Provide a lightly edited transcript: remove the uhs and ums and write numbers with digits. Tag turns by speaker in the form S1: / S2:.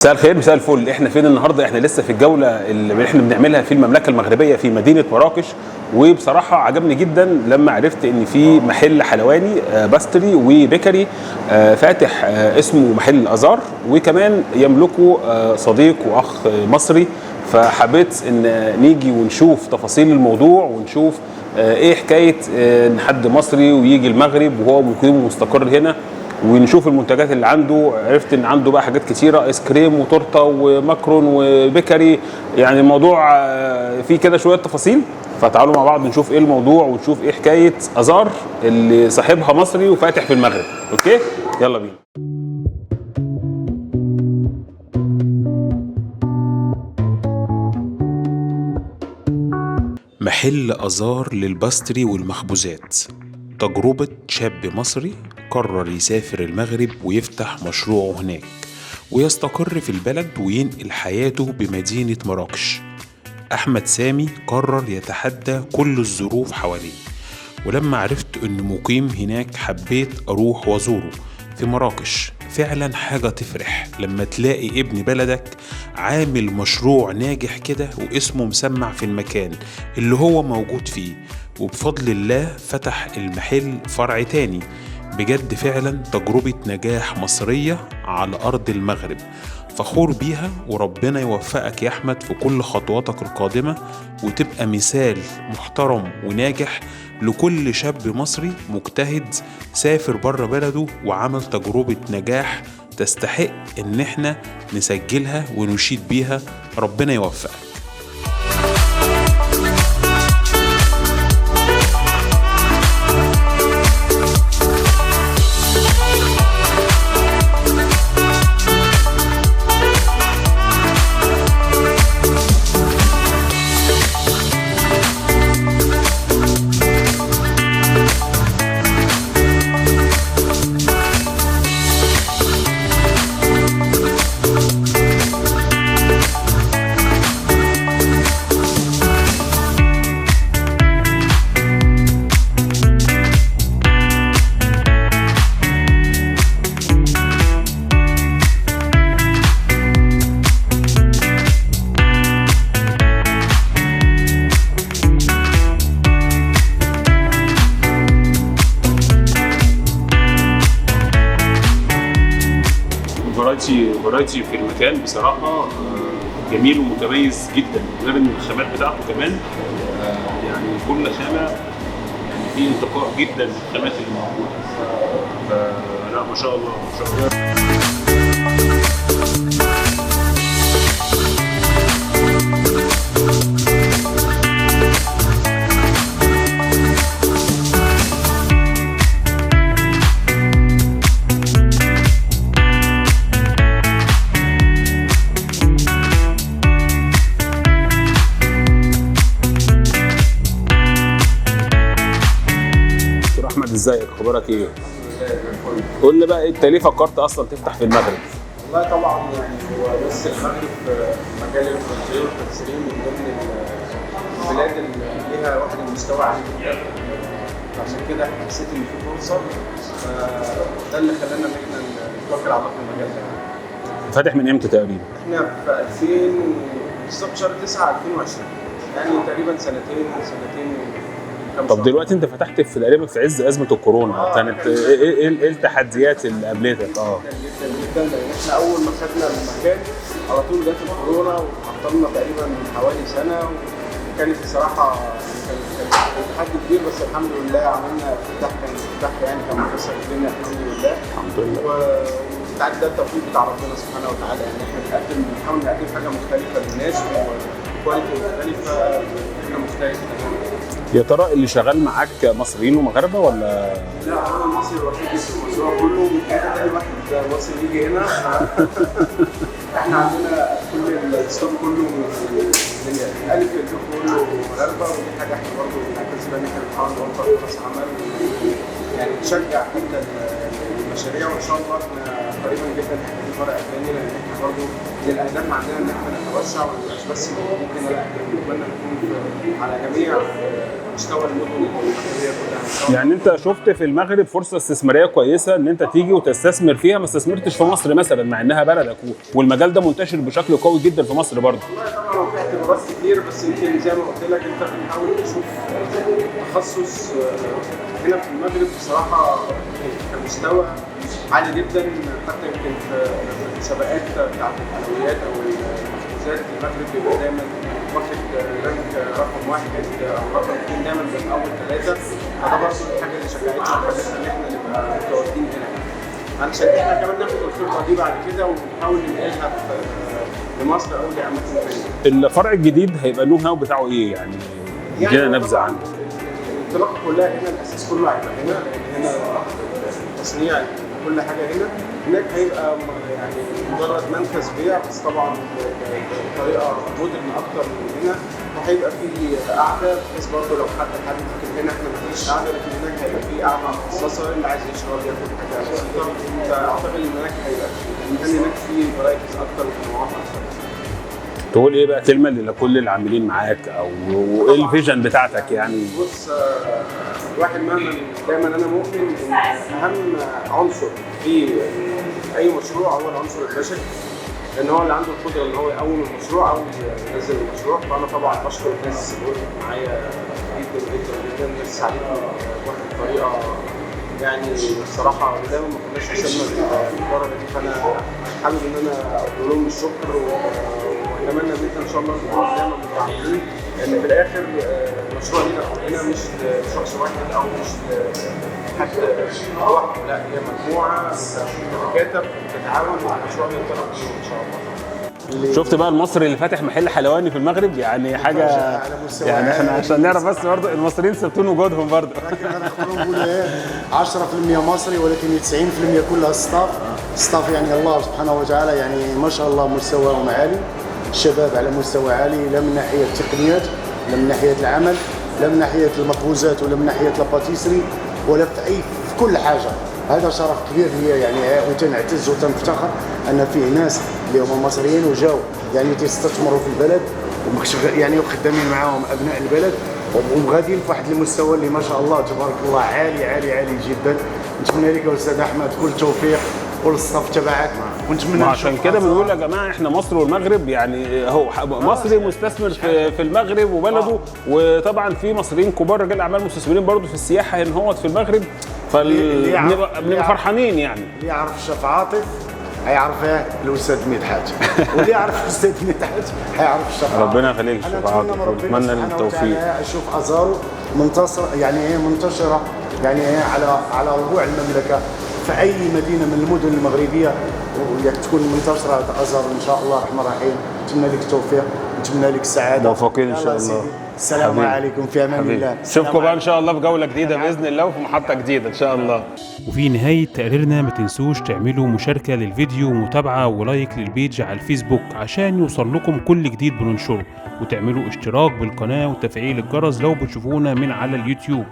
S1: مساء الخير، مساء الفل. احنا فين النهارده؟ احنا لسه في الجوله اللي احنا بنعملها في المملكه المغربيه في مدينه مراكش. وبصراحه عجبني جدا لما عرفت ان في محل حلواني باستري وبيكري فاتح اسمه محل الازار، وكمان يملكه صديق واخ مصري. فحبيت ان نيجي ونشوف تفاصيل الموضوع ونشوف ايه حكايه ان حد مصري ويجي المغرب وهو مقيم ومستقر هنا، ونشوف المنتجات اللي عنده. عرفت ان عنده بقى حاجات كتيره، ايس كريم وتورته وماكرون وبيكري، يعني الموضوع فيه كده شويه تفاصيل. فتعالوا مع بعض نشوف ايه الموضوع ونشوف ايه حكايه ازار اللي صاحبها مصري وفاتح في المغرب. اوكي يلا بينا. محل ازار للباستري والمخبوزات، تجربة شاب مصري قرر يسافر المغرب ويفتح مشروعه هناك ويستقر في البلد وينقل حياته بمدينة مراكش. أحمد سامي قرر يتحدى كل الظروف حواليه، ولما عرفت أنه مقيم هناك حبيت أروح وأزوره في مراكش. فعلا حاجة تفرح لما تلاقي ابن بلدك عامل مشروع ناجح كده واسمه مسمع في المكان اللي هو موجود فيه، وبفضل الله فتح المحل فرع تاني. بجد فعلا تجربة نجاح مصرية على أرض المغرب، فخور بيها. وربنا يوفقك يا أحمد في كل خطواتك القادمة، وتبقى مثال محترم وناجح لكل شاب مصري مجتهد سافر بره بلده وعمل تجربة نجاح تستحق ان احنا نسجلها ونشيد بيها. ربنا يوفقك. فرايتي في المكان بصراحه جميل ومتميز جدا، غير ان الخامات بتاعته كمان يعني كل خامه يعني في انتقاء جدا للخامات اللي موجوده. فلا ما شاء الله ما شاء الله. احمد ازيك؟ اخبارك ايه؟ قول لي بقى انت ليه فكرت اصلا تفتح في المغرب؟
S2: والله طبعا يعني هو بس المغرب مجال الفرنسيه والتفسيرين من ضمن البلاد اللي ليها واحد المستوى عالي جدا، عشان كده حسيت ان في فرصه. فده اللي خلانا ان احنا نتوكل على الله في المجال ده.
S1: فاتح من امتى تقريبا؟
S2: احنا في 2000 بالظبط شهر 9 2020، يعني تقريبا سنتين.
S1: طب دلوقتي انت فتحت في تقريبا في عز ازمه الكورونا، كانت ايه التحديات اللي قابلتك؟
S2: جدا لان احنا اول ما خدنا المكان على طول جت الكورونا وعطلنا تقريبا من حوالي سنه، وكانت بصراحه كانت تحدي كبير، بس الحمد لله عملنا افتتاح يعني كان مكسر الدنيا الحمد لله. وبعد ده التوفيق بتاع ربنا سبحانه وتعالى، يعني احنا بنحاول نقدم حاجه مختلفه للناس وكواليتي مختلفه، احنا مختلفه.
S1: يا ترى اللي شغال معاك مصريين ومغاربه ولا؟
S2: لا انا المصري الوحيد في المشروع كله، وكان تاني واحد مصري يجي هنا. احنا عندنا كل الستاف كله من الالف للياء كله مغاربه، ودي حاجه احنا برضه بالنسبه لنا احنا بنحاول نوفر فرص عمل، يعني نشجع حتى المشاريع. وان شاء الله احنا قريبا جدا هنفتح فرع تاني، لان احنا برضه من الاهداف عندنا ان احنا نتوسع وما نبقاش بس موجودين هنا، لا احنا بنتمنى نكون على جميع مستوى المدن المغربيه كلها.
S3: يعني انت شفت في المغرب فرصه استثماريه كويسه ان انت تيجي وتستثمر فيها، ما استثمرتش في مصر مثلا مع انها بلدك والمجال ده منتشر بشكل قوي جدا في مصر برضه؟
S2: والله طبعا في اعتبارات كتير، بس يمكن زي ما قلت لك انت بتحاول تشوف تخصص هنا في المغرب بصراحه كمستوى عالي جدا. حتى يمكن في المسابقات بتاعت الحلويات او المخبوزات المغرب بيبقى دايما واخد رانك رقم 1 او رقم 2 دايما من اول 3. فده برضه الحاجه اللي شجعتنا وخلتنا ان احنا نبقى متواجدين هنا. علشان احنا كمان ناخد الخبره دي بعد كده ونحاول ننقلها لمصر او لاماكن ثانيه.
S3: الفرع الجديد هيبقى النو هاو بتاعه ايه يعني؟ ادينا نبذه عنه.
S2: الانطلاقه كلها هنا، الاساس كله هيبقى هنا، لان هنا التصنيع كل حاجه هنا. هناك هيبقى يعني مجرد مركز بيع بس طبعا بطريقه مودرن اكتر من هنا، وهيبقى في قعده بحيث برضه لو حد حابب يمكن هنا احنا مفيش قعده، لكن هناك هيبقى في قعده مخصصه اللي عايز يشرب ياخد حاجه بسيطه. فاعتقد ان هناك هيبقى هناك في فرايتيز اكتر وتنوعات اكتر.
S3: تقول ايه بقى كلمه لكل العاملين معاك او ايه الفيجن بتاعتك يعني؟
S2: بص الواحد مهما دايما انا مؤمن ان اهم عنصر في اي مشروع هو العنصر البشري، لان هو اللي عنده القدره ان هو يقوم المشروع او ينزل المشروع. فانا طبعا بشكر الناس اللي وقفت معايا جدا جدا جدا، الناس ساعدتني بطريقه يعني الصراحه دايما ما كناش وصلنا للمباراه دي. فانا حابب ان انا اقول لهم الشكر واتمنى ان انت ان شاء الله نكون دايما متعاونين، لان في الاخر المشروع هنا مش لشخص واحد او مش حد لوحده، لا هي مجموعه بتتكاتف بتتعاون والمشروع ينطلق ان شاء الله.
S3: شفت بقى المصري اللي فاتح محل حلواني في المغرب؟ يعني حاجه يعني احنا عشان نعرف بس برضه المصريين ثابتين وجودهم برضه.
S4: لكن انا نقولوا ايه 10% مصري ولكن 90% كلها ستاف يعني الله سبحانه وتعالى يعني ما شاء الله مستواهم عالي، الشباب على مستوى عالي، لا من ناحيه التقنيات لا من ناحيه العمل لا من ناحيه المخبوزات ولا من ناحيه الباتيسري ولا في كل حاجه. هذا شرف كبير لي يعني، وتنعتز وتنفتخر ان فيه ناس اللي هم مصريين وجاوا يعني تستثمروا في البلد يعني وخدامين معاهم ابناء البلد وغاديين في واحد المستوى اللي ما شاء الله تبارك الله عالي عالي عالي جدا. نتمنى لك يا استاذ احمد كل التوفيق والصف تبعك، ونتمنى
S3: عشان كده بنقول يا جماعه احنا مصر والمغرب يعني هو مصري مستثمر في المغرب وبلده، وطبعا في مصريين كبار رجال اعمال مستثمرين برضه في السياحه هنا هو في المغرب، فبنبقى فرحانين يعني.
S4: اللي يعرف الشيف عاطف هيعرف ايه الاستاذ مدحت، واللي يعرف الاستاذ مدحت هيعرف الشيف عاطف.
S3: ربنا يخليك الشيف عاطف ونتمنى التوفيق.
S4: اشوف ازارو منتشره يعني على ربوع المملكه في اي مدينه من المدن المغربيه، تكون منتشره ازارو ان شاء الله الرحمن الرحيم. نتمنى لك التوفيق، نتمنى لك السعاده،
S3: موفقين ان شاء الله.
S4: السلام عليكم، في امان الله.
S3: نشوفكم بقى ان شاء الله في جوله جديده باذن الله وفي محطه جديده ان شاء الله.
S1: وفي نهايه تقريرنا ما تنسوش تعملوا مشاركه للفيديو ومتابعه ولايك للبيج على الفيسبوك عشان يوصل لكم كل جديد بننشره، وتعملوا اشتراك بالقناه وتفعيل الجرس لو بتشوفونا من على اليوتيوب.